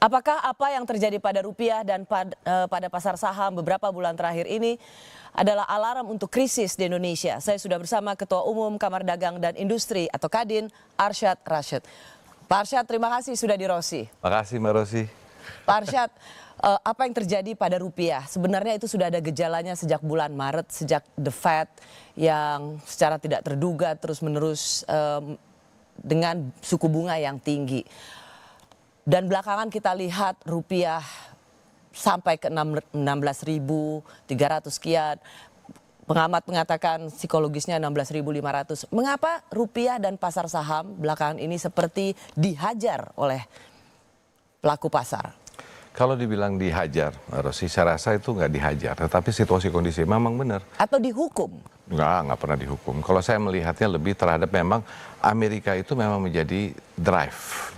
Apakah apa yang terjadi pada rupiah dan pada pasar saham beberapa bulan terakhir ini adalah alarm untuk krisis di Indonesia? Saya sudah bersama Ketua Umum Kamar Dagang dan Industri atau Kadin, Arsyad Rashid. Pak Arsyad, terima kasih sudah di Rosi. Makasih Mbak Rosi. Pak Arsyad, apa yang terjadi pada rupiah? Sebenarnya itu sudah ada gejalanya sejak bulan Maret, sejak The Fed yang secara tidak terduga terus-menerus dengan suku bunga yang tinggi. Dan belakangan kita lihat rupiah sampai ke 16.300 sekian. Pengamat mengatakan psikologisnya 16.500. Mengapa rupiah dan pasar saham belakangan ini seperti dihajar oleh pelaku pasar? Kalau dibilang dihajar, Rosi, saya rasa itu nggak dihajar. Tetapi situasi kondisi memang benar. Atau dihukum? Nggak pernah dihukum. Kalau saya melihatnya lebih terhadap memang Amerika itu memang menjadi drive.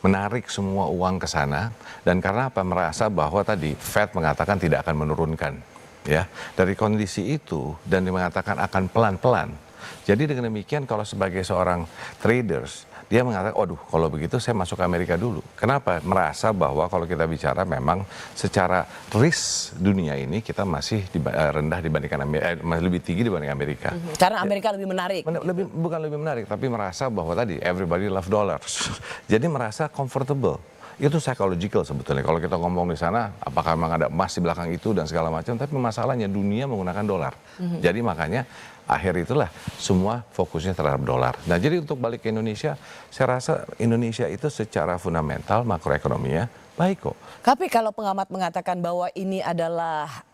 Menarik semua uang ke sana. Dan karena apa? Merasa bahwa tadi Fed mengatakan tidak akan menurunkan. Ya, dari kondisi itu dan dia mengatakan akan pelan-pelan. Jadi dengan demikian kalau sebagai seorang traders, dia mengatakan, waduh kalau begitu saya masuk ke Amerika dulu. Kenapa? Merasa bahwa kalau kita bicara memang secara risk dunia ini kita masih rendah dibandingkan masih lebih tinggi dibanding Amerika. Karena Amerika lebih menarik. Bukan lebih menarik, tapi merasa bahwa tadi everybody love dollars. Jadi merasa comfortable. Itu psychological sebetulnya. Kalau kita ngomong di sana, apakah memang ada emas di belakang itu dan segala macam. Tapi masalahnya dunia menggunakan dolar. Jadi makanya akhir itulah semua fokusnya terhadap dolar. Nah jadi untuk balik ke Indonesia, saya rasa Indonesia itu secara fundamental makroekonominya baik kok. Tapi kalau pengamat mengatakan bahwa ini adalah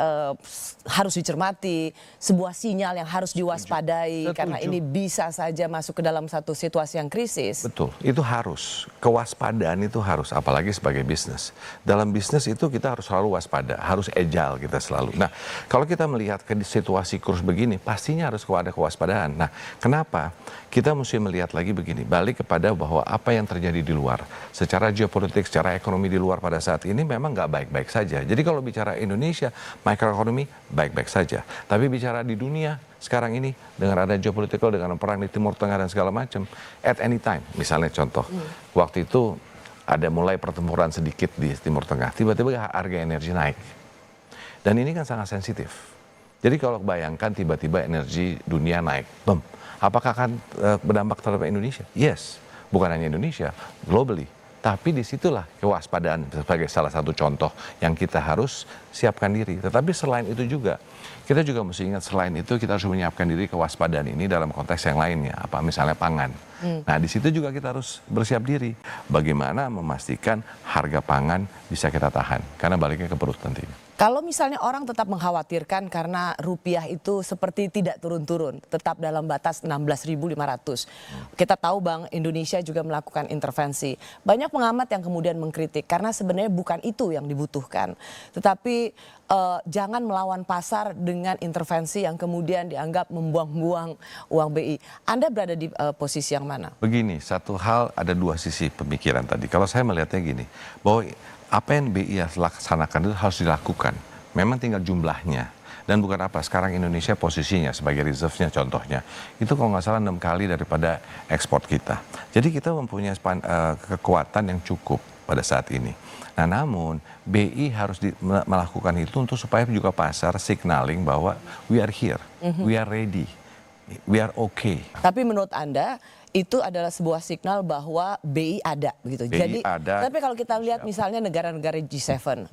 harus dicermati, sebuah sinyal yang harus diwaspadai karena ini bisa saja masuk ke dalam satu situasi yang krisis. Betul, itu harus. Kewaspadaan itu harus, apalagi sebagai bisnis. Dalam bisnis itu kita harus selalu waspada, harus agile kita selalu. Nah, kalau kita melihat ke situasi kurs begini, pastinya harus ada kewaspadaan. Nah, kenapa? Kita mesti melihat lagi begini, balik kepada bahwa apa yang terjadi di luar. Secara geopolitik, secara ekonomi di luar pada saat ini memang nggak baik-baik saja. Jadi kalau bicara Indonesia, makroekonomi baik-baik saja. Tapi bicara di dunia sekarang ini dengan ada geopolitikal, dengan perang di Timur Tengah dan segala macam, at any time, misalnya contoh, waktu itu ada mulai pertempuran sedikit di Timur Tengah, tiba-tiba harga energi naik. Dan ini kan sangat sensitif. Jadi kalau bayangkan tiba-tiba energi dunia naik, apakah akan berdampak terhadap Indonesia? Yes, bukan hanya Indonesia, globally. Tapi disitulah kewaspadaan sebagai salah satu contoh yang kita harus siapkan diri. Tetapi selain itu juga, kita juga mesti ingat selain itu kita harus menyiapkan diri kewaspadaan ini dalam konteks yang lainnya. Apa misalnya pangan. Nah di situ juga kita harus bersiap diri. Bagaimana memastikan harga pangan bisa kita tahan. Karena baliknya ke perut nanti. Kalau misalnya orang tetap mengkhawatirkan karena rupiah itu seperti tidak turun-turun, tetap dalam batas 16.500. Kita tahu Bank Indonesia juga melakukan intervensi. Banyak pengamat yang kemudian mengkritik karena sebenarnya bukan itu yang dibutuhkan. Tetapi jangan melawan pasar dengan intervensi yang kemudian dianggap membuang-buang uang BI. Anda berada di posisi yang mana? Begini, satu hal ada dua sisi pemikiran tadi. Kalau saya melihatnya gini, bahwa apa yang BI laksanakan itu harus dilakukan. Memang tinggal jumlahnya. Dan bukan apa, sekarang Indonesia posisinya sebagai reserve-nya contohnya. Itu kalau nggak salah 6 kali daripada ekspor kita. Jadi kita mempunyai kekuatan yang cukup pada saat ini. Nah namun BI harus melakukan itu untuk supaya juga pasar signaling bahwa we are here, we are ready, we are okay. Tapi menurut Anda itu adalah sebuah signal bahwa BI ada begitu. BI jadi ada. Tapi kalau kita lihat misalnya negara-negara G7,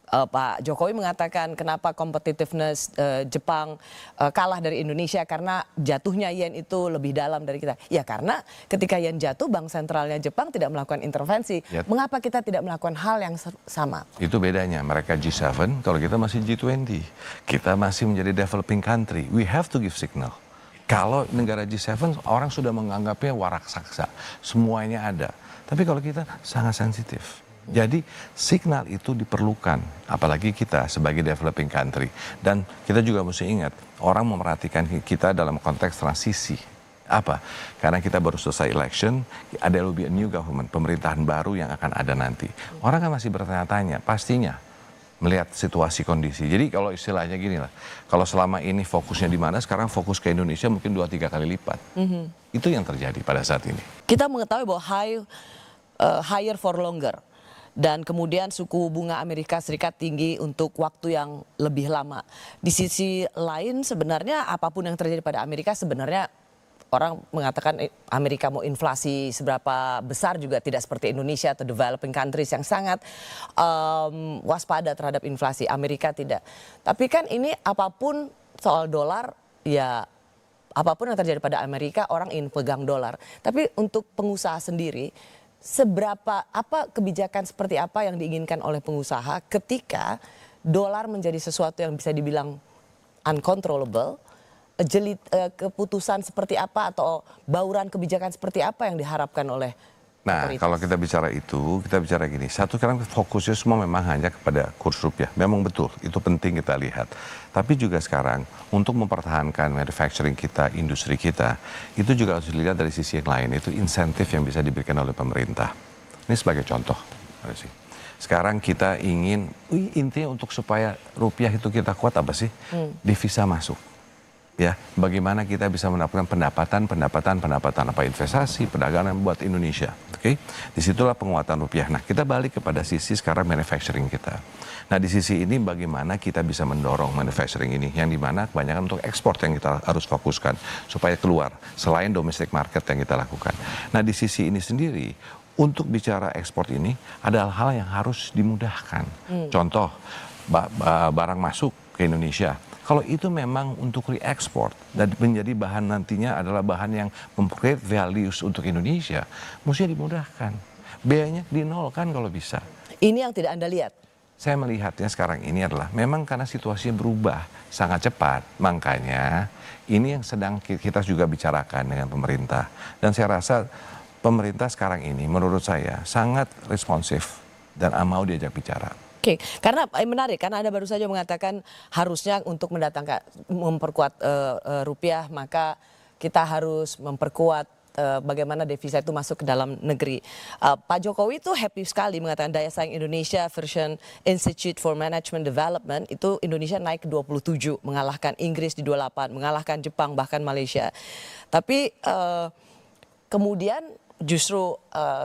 Pak Jokowi mengatakan kenapa competitiveness Jepang kalah dari Indonesia karena jatuhnya yen itu lebih dalam dari kita. Ya karena ketika yen jatuh bank sentralnya Jepang tidak melakukan intervensi. Mengapa kita tidak melakukan hal yang sama? Itu bedanya, mereka G7 kalau kita masih G20. Kita masih menjadi developing country. We have to give signal. Kalau negara G7 orang sudah menganggapnya warak saksa, semuanya ada. Tapi kalau kita sangat sensitif. Jadi signal itu diperlukan, apalagi kita sebagai developing country. Dan kita juga mesti ingat, orang memperhatikan kita dalam konteks transisi. Apa? Karena kita baru selesai election, ada lebih new government, pemerintahan baru yang akan ada nanti. Orang kan masih bertanya-tanya, pastinya melihat situasi kondisi. Jadi kalau istilahnya gini lah, kalau selama ini fokusnya di mana, sekarang fokus ke Indonesia mungkin 2-3 kali lipat. Itu yang terjadi pada saat ini. Kita mengetahui bahwa higher for longer. dan kemudian suku bunga Amerika Serikat tinggi untuk waktu yang lebih lama. Di sisi lain sebenarnya apapun yang terjadi pada Amerika sebenarnya orang mengatakan Amerika mau inflasi seberapa besar juga tidak seperti Indonesia atau developing countries yang sangat waspada terhadap inflasi. Amerika tidak. Tapi kan ini apapun soal dolar ya apapun yang terjadi pada Amerika orang ingin pegang dolar. Tapi untuk pengusaha sendiri apa kebijakan seperti apa yang diinginkan oleh pengusaha ketika dolar menjadi sesuatu yang bisa dibilang uncontrollable, keputusan seperti apa atau bauran kebijakan seperti apa yang diharapkan oleh Nah, otoritas? kalau kita bicara itu, kita bicara gini. Satu, sekarang fokusnya semua memang hanya kepada kurs rupiah. Memang betul, itu penting kita lihat. Tapi juga sekarang, untuk mempertahankan manufacturing kita, industri kita, itu juga harus dilihat dari sisi yang lain. Itu insentif yang bisa diberikan oleh pemerintah. Ini sebagai contoh. Sekarang kita ingin, intinya untuk supaya rupiah itu kita kuat apa sih? Devisa masuk. Ya, bagaimana kita bisa mendapatkan pendapatan apa investasi, perdagangan buat Indonesia, oke? Disitulah penguatan rupiah. Nah, kita balik kepada sisi sekarang manufacturing kita. Nah, di sisi ini bagaimana kita bisa mendorong manufacturing ini, yang dimana kebanyakan untuk ekspor yang kita harus fokuskan supaya keluar selain domestic market yang kita lakukan. Nah, di sisi ini sendiri untuk bicara ekspor ini ada hal-hal yang harus dimudahkan. Contoh, barang masuk ke Indonesia. Kalau itu memang untuk re-export dan menjadi bahan nantinya adalah bahan yang memcreate values untuk Indonesia, mesti dimudahkan. Biayanya dinolkan kalau bisa. Ini yang tidak Anda lihat? Saya melihatnya sekarang ini adalah memang karena situasinya berubah sangat cepat. Makanya ini yang sedang kita juga bicarakan dengan pemerintah. Dan saya rasa pemerintah sekarang ini menurut saya sangat responsif dan mau diajak bicara. Oke, karena menarik karena Anda baru saja mengatakan harusnya untuk memperkuat rupiah maka kita harus memperkuat bagaimana devisa itu masuk ke dalam negeri. Pak Jokowi itu happy sekali mengatakan daya saing Indonesia version Institute for Management Development itu Indonesia naik ke 27, mengalahkan Inggris di 28, mengalahkan Jepang bahkan Malaysia. Tapi kemudian justru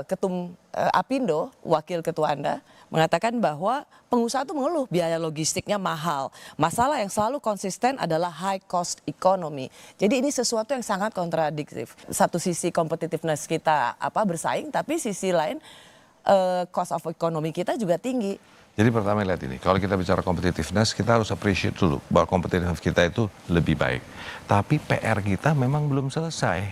Ketum Apindo, wakil ketua Anda, mengatakan bahwa pengusaha itu mengeluh biaya logistiknya mahal. Masalah yang selalu konsisten adalah high cost economy. Jadi ini sesuatu yang sangat kontradiktif. Satu sisi competitiveness kita bersaing, tapi sisi lain cost of economy kita juga tinggi. Jadi pertama lihat ini, kalau kita bicara competitiveness, kita harus appreciate dulu bahwa competitiveness kita itu lebih baik. Tapi PR kita memang belum selesai.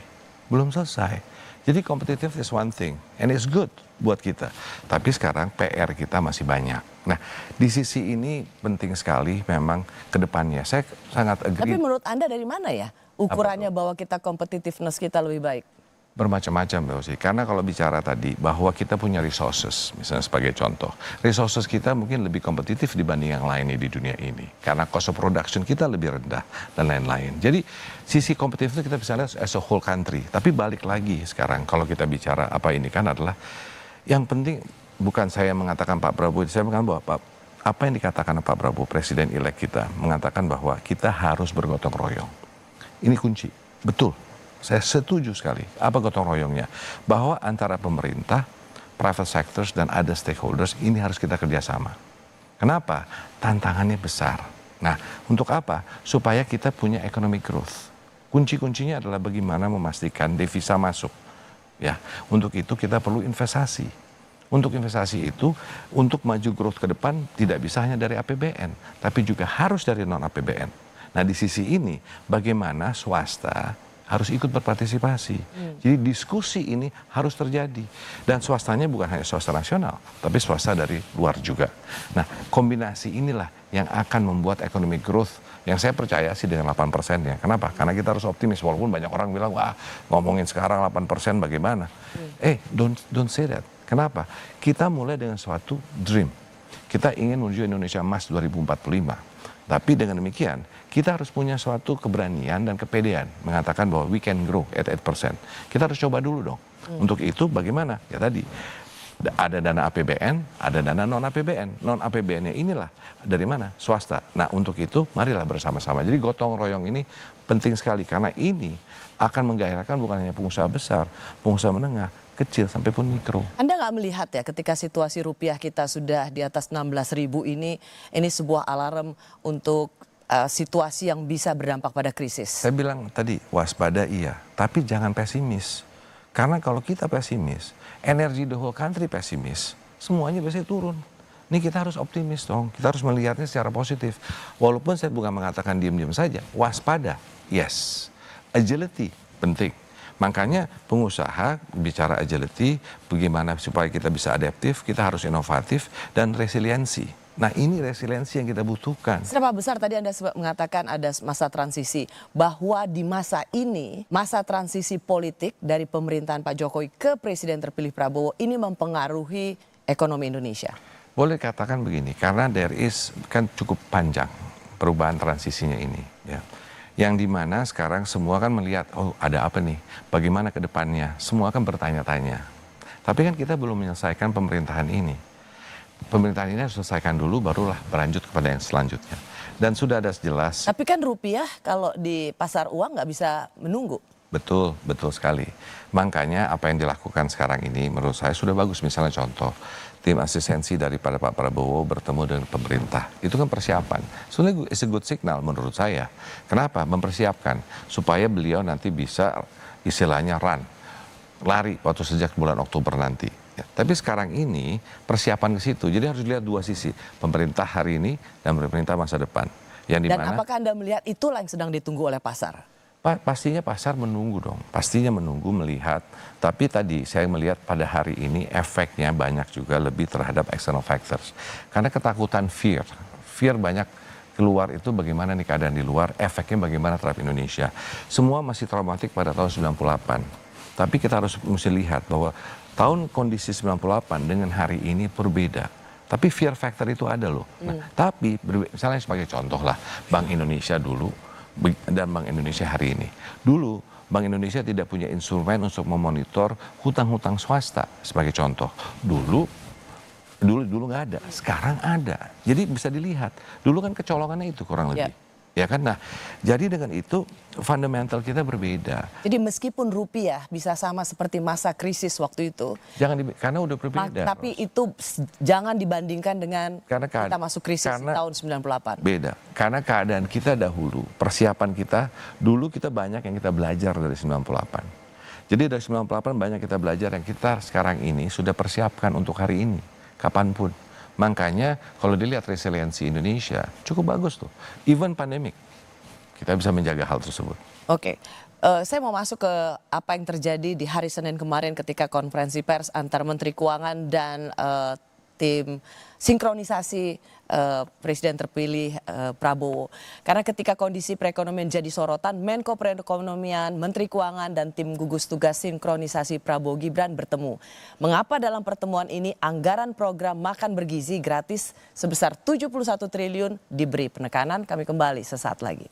Belum selesai. Jadi competitive is one thing, and it's good buat kita. Tapi sekarang PR kita masih banyak. Nah, di sisi ini penting sekali memang ke depannya. Saya sangat agree. Tapi menurut Anda dari mana ya ukurannya bahwa kita competitiveness kita lebih baik? Bermacam-macam, Mbak Osi. Karena kalau bicara tadi bahwa kita punya resources, misalnya sebagai contoh, resources kita mungkin lebih kompetitif dibanding yang lainnya di dunia ini. Karena cost of production kita lebih rendah dan lain-lain. Jadi sisi kompetitif itu kita bisa lihat as a whole country. Tapi balik lagi sekarang kalau kita bicara apa ini kan adalah yang penting bukan saya mengatakan Pak Prabowo, saya mengatakan bahwa apa yang dikatakan Pak Prabowo, Presiden-elek kita, mengatakan bahwa kita harus bergotong royong. Ini kunci, betul. Saya setuju sekali. Apa gotong royongnya? Bahwa antara pemerintah, private sectors, dan ada stakeholders ini harus kita kerjasama. Kenapa? Tantangannya besar. Nah, untuk apa? Supaya kita punya economic growth. Kunci-kuncinya adalah bagaimana memastikan devisa masuk. Ya, untuk itu kita perlu investasi. Untuk investasi itu, untuk maju growth ke depan tidak bisa hanya dari APBN, tapi juga harus dari non-APBN. Nah, di sisi ini bagaimana swasta harus ikut berpartisipasi. Jadi diskusi ini harus terjadi. Dan swastanya bukan hanya swasta nasional, tapi swasta dari luar juga. Nah, kombinasi inilah yang akan membuat economic growth yang saya percaya sih dengan 8%-nya. Kenapa? Karena kita harus optimis. Walaupun banyak orang bilang, wah ngomongin sekarang 8% bagaimana? Don't say that. Kenapa? Kita mulai dengan suatu dream. Kita ingin menuju Indonesia Emas 2045. Tapi dengan demikian, kita harus punya suatu keberanian dan kepedean mengatakan bahwa we can grow at 8%. Kita harus coba dulu dong. Untuk itu bagaimana? Ya tadi, ada dana APBN, ada dana non-APBN. Non-APBN-nya inilah dari mana? Swasta. Nah, untuk itu marilah bersama-sama. Jadi gotong royong ini penting sekali karena ini akan menggairahkan bukan hanya pengusaha besar, pengusaha menengah, kecil sampai pun mikro. Anda nggak melihat ya ketika situasi rupiah kita sudah di atas 16.000 ini sebuah alarm untuk situasi yang bisa berdampak pada krisis? Saya bilang tadi waspada iya, tapi jangan pesimis. Karena kalau kita pesimis, energi the whole country pesimis, semuanya biasanya turun. Ini kita harus optimis dong, kita harus melihatnya secara positif. Walaupun saya bukan mengatakan diam-diam saja, waspada, yes. Agility, penting. Makanya pengusaha bicara agility, bagaimana supaya kita bisa adaptif, kita harus inovatif dan resiliensi. Nah ini resiliensi yang kita butuhkan. Seberapa besar tadi Anda mengatakan ada masa transisi, bahwa di masa ini, masa transisi politik dari pemerintahan Pak Jokowi ke Presiden terpilih Prabowo ini mempengaruhi ekonomi Indonesia? Boleh katakan begini, karena kan cukup panjang perubahan transisinya ini. Ya. Yang dimana sekarang semua kan melihat, oh ada apa nih, bagaimana ke depannya, semua kan bertanya-tanya. Tapi kan kita belum menyelesaikan pemerintahan ini. Pemerintahan ini harus selesaikan dulu, barulah berlanjut kepada yang selanjutnya. Dan sudah ada jelas. Tapi kan rupiah kalau di pasar uang nggak bisa menunggu. Betul, betul sekali. Makanya apa yang dilakukan sekarang ini menurut saya sudah bagus. Misalnya contoh, tim asistensi daripada Pak Prabowo bertemu dengan pemerintah. Itu kan persiapan. Sebenarnya it's a good signal menurut saya. Kenapa? Mempersiapkan supaya beliau nanti bisa istilahnya lari waktu sejak bulan Oktober nanti. Ya, tapi sekarang ini persiapan ke situ. Jadi harus dilihat dua sisi. Pemerintah hari ini dan pemerintah masa depan. Yang Dan apakah Anda melihat itulah yang sedang ditunggu oleh pasar? Pastinya pasar menunggu dong, pastinya menunggu melihat. Tapi tadi saya melihat pada hari ini efeknya banyak juga lebih terhadap external factors. Karena ketakutan fear banyak keluar itu bagaimana nih keadaan di luar, efeknya bagaimana terhadap Indonesia. Semua masih traumatik pada tahun 98. Tapi kita harus mesti lihat bahwa tahun kondisi 98 dengan hari ini berbeda. Tapi fear factor itu ada loh. Nah, tapi misalnya sebagai contoh lah, Bank Indonesia dulu dan Bank Indonesia hari ini. Dulu Bank Indonesia tidak punya instrumen untuk memonitor hutang-hutang swasta sebagai contoh. Dulu nggak ada, sekarang ada. Jadi bisa dilihat. Dulu kan kecolongannya itu kurang lebih. Ya kan? Nah, jadi dengan itu fundamental kita berbeda. Jadi meskipun rupiah bisa sama seperti masa krisis waktu itu, karena udah berbeda. Tapi itu jangan dibandingkan dengan kita masuk krisis di tahun 98. Beda. Karena keadaan kita dahulu, persiapan kita, dulu kita banyak yang kita belajar dari 98. Jadi dari 98 banyak kita belajar yang kita sekarang ini sudah persiapkan untuk hari ini, kapanpun. Makanya kalau dilihat resiliensi Indonesia cukup bagus tuh. Even pandemik, kita bisa menjaga hal tersebut. Oke, saya mau masuk ke apa yang terjadi di hari Senin kemarin ketika konferensi pers antar Menteri Keuangan dan tim sinkronisasi Presiden terpilih Prabowo. Karena ketika kondisi perekonomian jadi sorotan, Menko Perekonomian, Menteri Keuangan, dan tim gugus tugas sinkronisasi Prabowo Gibran bertemu. Mengapa dalam pertemuan ini anggaran program makan bergizi gratis sebesar 71 triliun diberi penekanan? Kami kembali sesaat lagi.